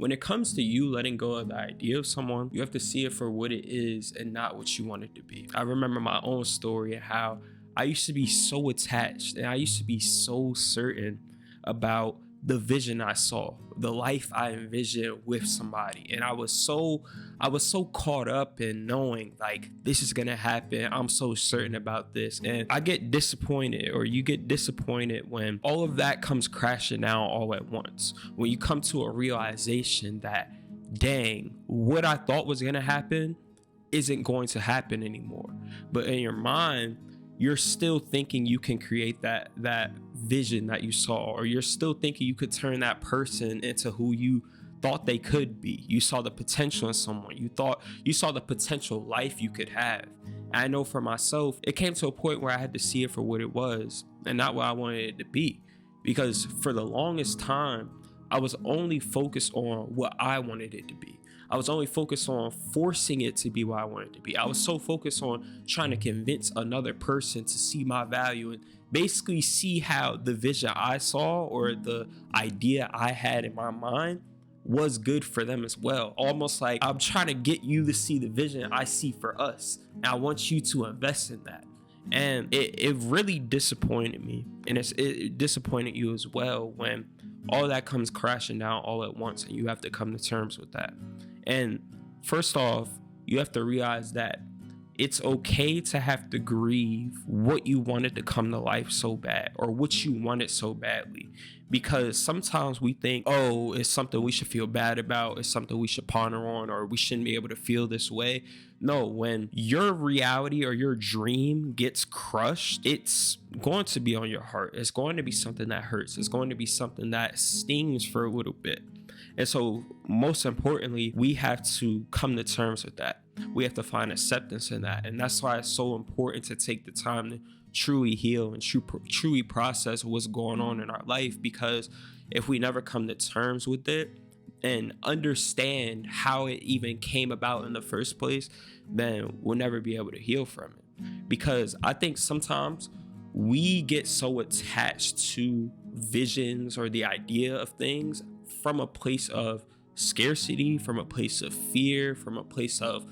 when it comes to you letting go of the idea of someone, you have to see it for what it is and not what you want it to be. I remember my own story and how I used to be so attached and I used to be so certain about the vision I saw, the life I envisioned with somebody. And I was so caught up in knowing like this is gonna happen. I'm so certain about this. And I get disappointed, or you get disappointed, when all of that comes crashing down all at once. When you come to a realization that, dang, what I thought was gonna happen isn't going to happen anymore. But in your mind, you're still thinking you can create that vision that you saw, or you're still thinking you could turn that person into who you thought they could be. You saw the potential in someone. You thought you saw the potential life you could have. And I know for myself, it came to a point where I had to see it for what it was and not what I wanted it to be. Because for the longest time, I was only focused on what I wanted it to be. I was only focused on forcing it to be what I wanted it to be. I was so focused on trying to convince another person to see my value and basically see how the vision I saw, or the idea I had in my mind, was good for them as well. Almost like I'm trying to get you to see the vision I see for us, and I want you to invest in that. And it really disappointed me, and it disappointed you as well when all that comes crashing down all at once and you have to come to terms with that. And first off, you have to realize that it's okay to have to grieve what you wanted to come to life so bad, or what you wanted so badly. Because sometimes we think, oh, it's something we should feel bad about, it's something we should ponder on, or we shouldn't be able to feel this way. No, when your reality or your dream gets crushed, it's going to be on your heart. It's going to be something that hurts. It's going to be something that stings for a little bit. And so most importantly, we have to come to terms with that. We have to find acceptance in that. And that's why it's so important to take the time to truly heal and truly process what's going on in our life. Because if we never come to terms with it and understand how it even came about in the first place, then we'll never be able to heal from it. Because I think sometimes we get so attached to visions or the idea of things from a place of scarcity, from a place of fear, from a place of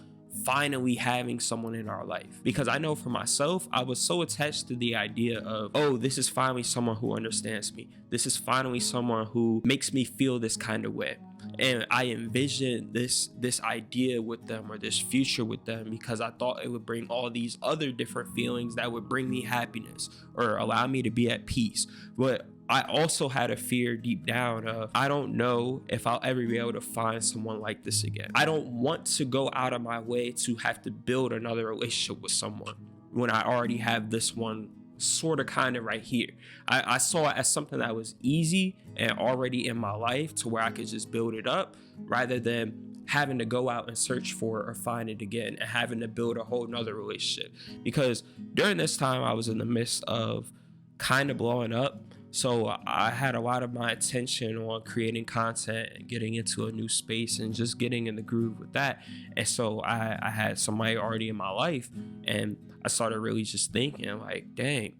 finally having someone in our life. Because I know for myself, I was so attached to the idea of, oh, this is finally someone who understands me. This is finally someone who makes me feel this kind of way. And I envisioned this idea with them, or this future with them, because I thought it would bring all these other different feelings that would bring me happiness or allow me to be at peace. But I also had a fear deep down of, I don't know if I'll ever be able to find someone like this again. I don't want to go out of my way to have to build another relationship with someone when I already have this one sort of kind of right here. I saw it as something that was easy and already in my life, to where I could just build it up, rather than having to go out and search for it or find it again and having to build a whole nother relationship. Because during this time, I was in the midst of kind of blowing up. So I had a lot of my attention on creating content and getting into a new space and just getting in the groove with that. And so I had somebody already in my life, and I started really just thinking like, dang,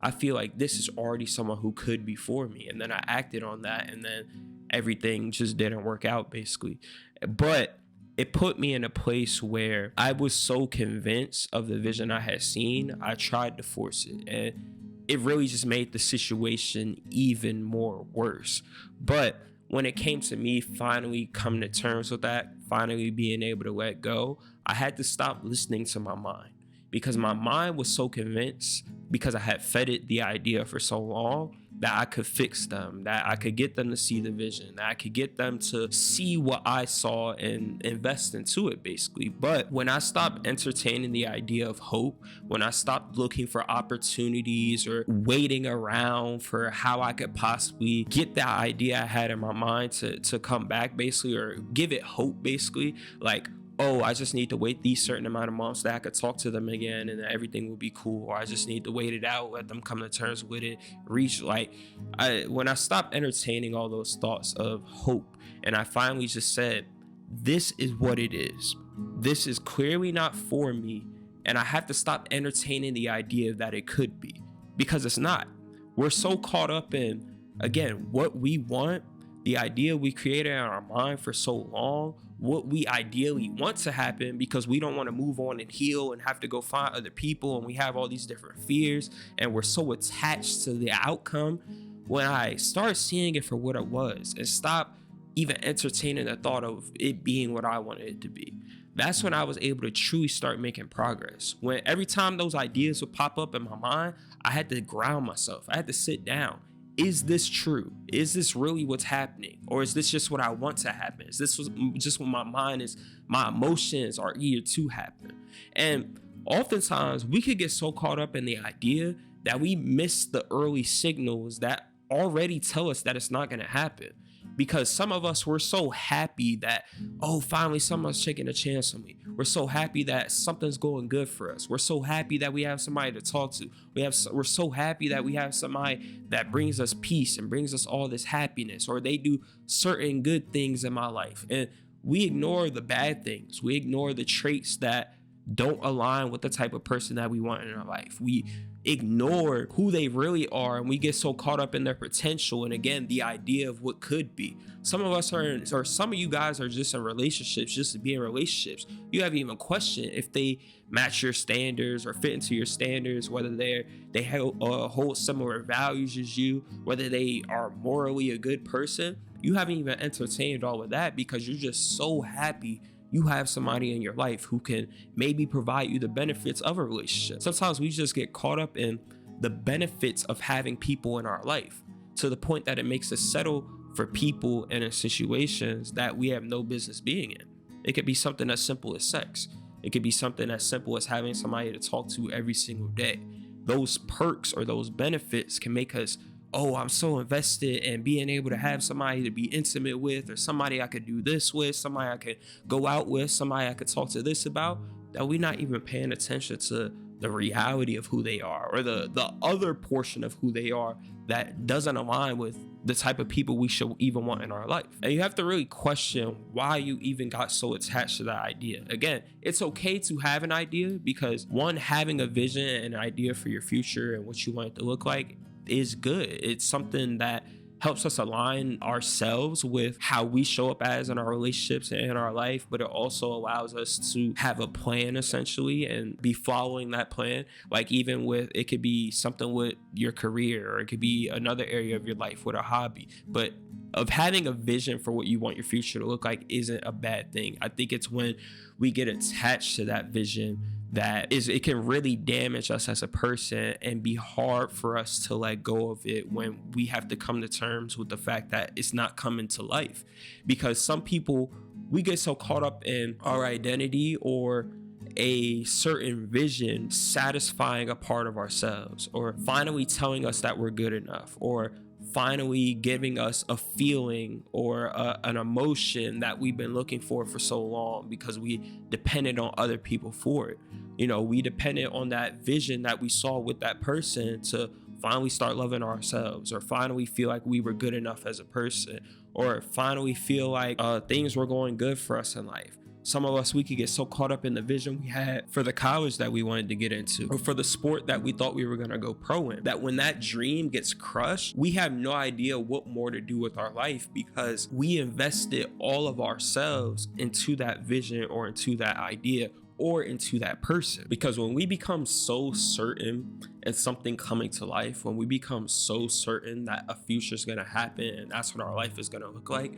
I feel like this is already someone who could be for me. And then I acted on that, and then everything just didn't work out basically. But it put me in a place where I was so convinced of the vision I had seen, I tried to force it. And it really just made the situation even more worse. But when it came to me finally coming to terms with that, finally being able to let go, I had to stop listening to my mind, because my mind was so convinced, because I had fed it the idea for so long, that I could fix them, that I could get them to see the vision, that I could get them to see what I saw and invest into it basically. But when I stopped entertaining the idea of hope, when I stopped looking for opportunities or waiting around for how I could possibly get that idea I had in my mind to come back basically, or give it hope basically, like, oh, I just need to wait these certain amount of months that I could talk to them again and everything will be cool. Or I just need to wait it out, let them come to terms with it, when I stopped entertaining all those thoughts of hope, and I finally just said, this is what it is. This is clearly not for me, and I have to stop entertaining the idea that it could be, because it's not. We're so caught up in, again, what we want, the idea we created in our mind for so long, what we ideally want to happen, because we don't want to move on and heal and have to go find other people, and we have all these different fears and we're so attached to the outcome. When I started seeing it for what it was and stopped even entertaining the thought of it being what I wanted it to be, that's when I was able to truly start making progress. When every time those ideas would pop up in my mind, I had to ground myself. I had to sit down. Is this true? Is this really what's happening? Or is this just what I want to happen? Is this just what my mind is, my emotions are eager to happen? And oftentimes we could get so caught up in the idea that we miss the early signals that already tell us that it's not going to happen. Because some of us were so happy that, oh, finally someone's taking a chance on me. We're so happy that something's going good for us. We're so happy that we have somebody to talk to. We're so happy that we have somebody that brings us peace and brings us all this happiness, or they do certain good things in my life. And we ignore the bad things. We ignore the traits that don't align with the type of person that we want in our life. We ignore who they really are, and we get so caught up in their potential and, again, the idea of what could be. Some of us are or some of you guys are just in relationships just to be in relationships. You haven't even questioned if they match your standards or fit into your standards, whether they hold similar values as you, whether they are morally a good person. You haven't even entertained all of that because you're just so happy you have somebody in your life who can maybe provide you the benefits of a relationship. Sometimes we just get caught up in the benefits of having people in our life to the point that it makes us settle for people and in situations that we have no business being in. It could be something as simple as sex. It could be something as simple as having somebody to talk to every single day. Those perks or those benefits can make us, oh, I'm so invested in being able to have somebody to be intimate with, or somebody I could do this with, somebody I could go out with, somebody I could talk to this about, that we're not even paying attention to the reality of who they are, or the other portion of who they are that doesn't align with the type of people we should even want in our life. And you have to really question why you even got so attached to that idea. Again, it's okay to have an idea, because one, having a vision and an idea for your future and what you want it to look like is good. It's something that helps us align ourselves with how we show up as in our relationships and in our life, but it also allows us to have a plan essentially and be following that plan. Like, even with, it could be something with your career, or it could be another area of your life with a hobby, but of having a vision for what you want your future to look like isn't a bad thing. I think it's when we get attached to that vision that it can really damage us as a person and be hard for us to let go of it when we have to come to terms with the fact that it's not coming to life. Because some people, we get so caught up in our identity or a certain vision satisfying a part of ourselves, or finally telling us that we're good enough, or finally giving us a feeling or an emotion that we've been looking for so long, because we depended on other people for it. You know, we depended on that vision that we saw with that person to finally start loving ourselves, or finally feel like we were good enough as a person, or finally feel like things were going good for us in life. Some of us, we could get so caught up in the vision we had for the college that we wanted to get into, or for the sport that we thought we were going to go pro in, that when that dream gets crushed, we have no idea what more to do with our life, because we invested all of ourselves into that vision, or into that idea, or into that person. Because when we become so certain in something coming to life, when we become so certain that a future is going to happen and that's what our life is going to look like,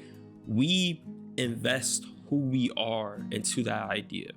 we invest who we are into that idea,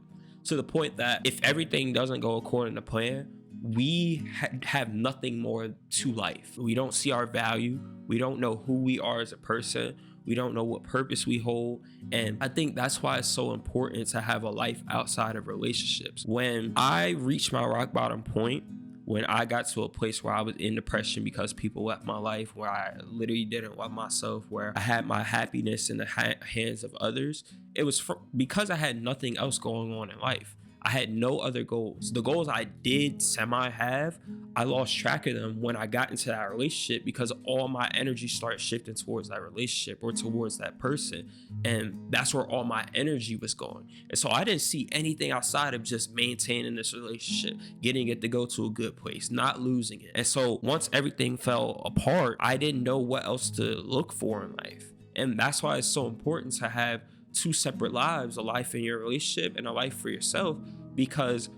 to the point that if everything doesn't go according to plan, we have nothing more to life. We don't see our value. We don't know who we are as a person. We don't know what purpose we hold. And I think that's why it's so important to have a life outside of relationships. When I reached my rock bottom point, when I got to a place where I was in depression because people left my life, where I literally didn't love myself, where I had my happiness in the hands of others, it was because I had nothing else going on in life. I had no other goals. The goals I did have, I lost track of them when I got into that relationship, because all my energy started shifting towards that relationship or towards that person. And that's where all my energy was going. And so I didn't see anything outside of just maintaining this relationship, getting it to go to a good place, not losing it. And so once everything fell apart, I didn't know what else to look for in life. And that's why it's so important to have two separate lives, a life in your relationship and a life for yourself, because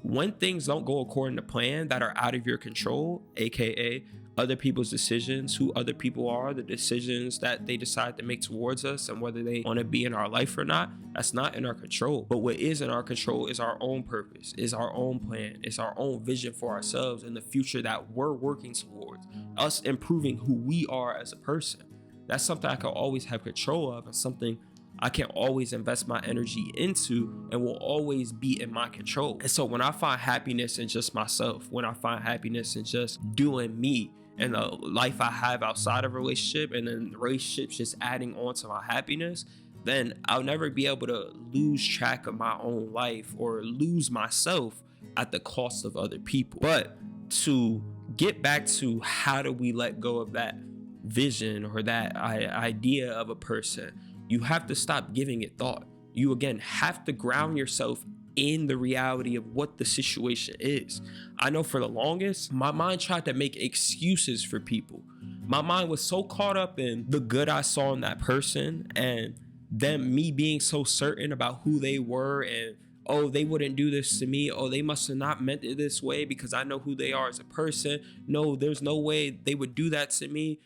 when things don't go according to plan that are out of your control, aka other people's decisions, who other people are, the decisions that they decide to make towards us, and whether they want to be in our life or not, that's not in our control. But what is in our control is our own purpose, is our own plan, is our own vision for ourselves and the future that we're working towards, us improving who we are as a person. That's something I can always have control of, and something I can always invest my energy into and will always be in my control. And so when I find happiness in just myself, when I find happiness in just doing me and the life I have outside of a relationship, and then the relationships just adding on to my happiness, then I'll never be able to lose track of my own life or lose myself at the cost of other people. But to get back to how do we let go of that vision or that idea of a person, you have to stop giving it thought. You again have to ground yourself in the reality of what the situation is. I know for the longest, my mind tried to make excuses for people. My mind was so caught up in the good I saw in that person, and them me being so certain about who they were, and oh, they wouldn't do this to me. Oh, they must have not meant it this way because I know who they are as a person. No, there's no way they would do that to me.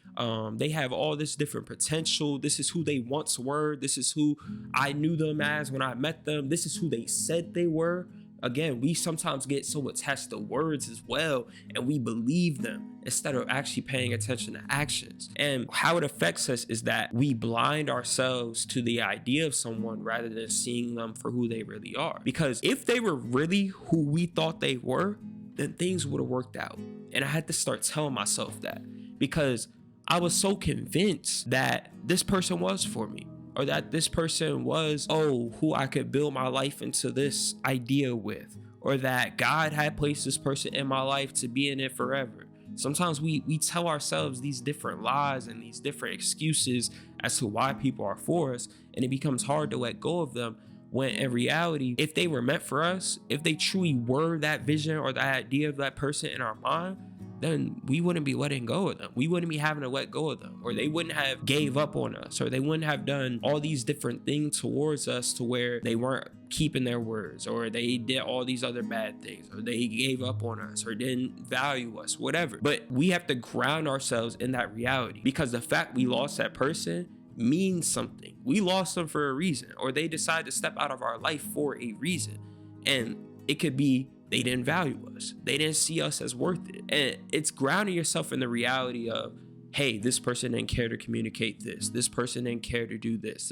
They have all this different potential. This is who they once were. This is who I knew them as when I met them. This is who they said they were. Again, we sometimes get so attached to words as well, and we believe them instead of actually paying attention to actions. And how it affects us is that we blind ourselves to the idea of someone rather than seeing them for who they really are. Because if they were really who we thought they were, then things would have worked out. And I had to start telling myself that, because I was so convinced that this person was for me, or that this person was, who I could build my life into this idea with, or that God had placed this person in my life to be in it forever. Sometimes we tell ourselves these different lies and these different excuses as to why people are for us, and it becomes hard to let go of them, when in reality, if they were meant for us, if they truly were that vision or that idea of that person in our mind, then we wouldn't be letting go of them. We wouldn't be having to let go of them, or they wouldn't have gave up on us, or they wouldn't have done all these different things towards us to where they weren't keeping their words, or they did all these other bad things, or they gave up on us, or didn't value us, whatever. But we have to ground ourselves in that reality, because the fact we lost that person means something. We lost them for a reason, or they decided to step out of our life for a reason. And it could be they didn't value us. They didn't see us as worth it. And it's grounding yourself in the reality of, hey, this person didn't care to communicate this. This person didn't care to do this.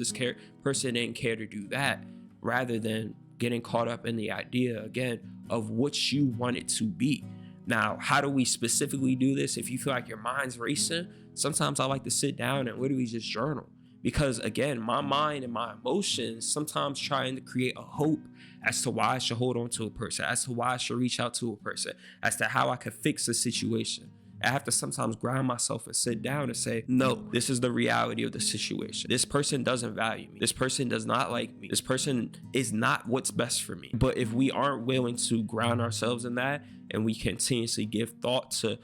Person didn't care to do that, rather than getting caught up in the idea, again, of what you want it to be. Now, how do we specifically do this? If you feel like your mind's racing, sometimes I like to sit down and literally just journal. Because again, my mind and my emotions sometimes trying to create a hope as to why I should hold on to a person, as to why I should reach out to a person, as to how I could fix a situation. I have to sometimes ground myself and sit down and say, no, this is the reality of the situation. This person doesn't value me. This person does not like me. This person is not what's best for me. But if we aren't willing to ground ourselves in that, and we continuously give thought to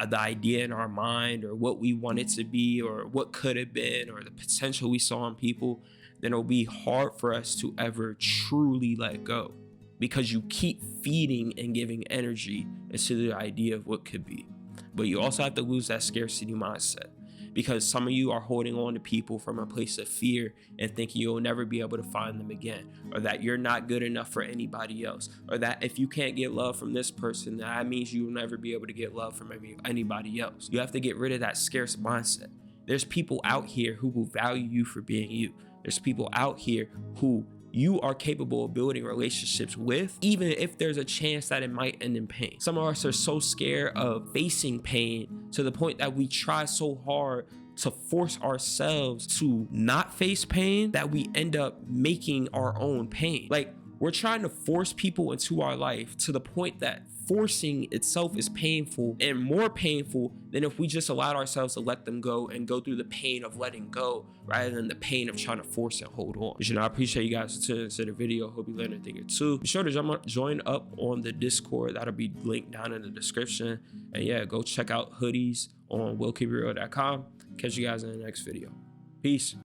the idea in our mind, or what we want it to be, or what could have been, or the potential we saw in people, then it'll be hard for us to ever truly let go, because you keep feeding and giving energy into the idea of what could be. But you also have to lose that scarcity mindset, because some of you are holding on to people from a place of fear and thinking you'll never be able to find them again, or that you're not good enough for anybody else, or that if you can't get love from this person, that means you'll never be able to get love from anybody else. You have to get rid of that scarce mindset. There's people out here who will value you for being you. There's people out here who you are capable of building relationships with, even if there's a chance that it might end in pain. Some of us are so scared of facing pain to the point that we try so hard to force ourselves to not face pain that we end up making our own pain. Like, we're trying to force people into our life to the point that forcing itself is painful, and more painful than if we just allowed ourselves to let them go and go through the pain of letting go rather than the pain of trying to force and hold on. But, I appreciate you guys tuning into the video. Hope you learned a thing or two. Be sure to join up on the Discord. That'll be linked down in the description. And yeah, go check out hoodies on willkeepitreal.com. Catch you guys in the next video. Peace.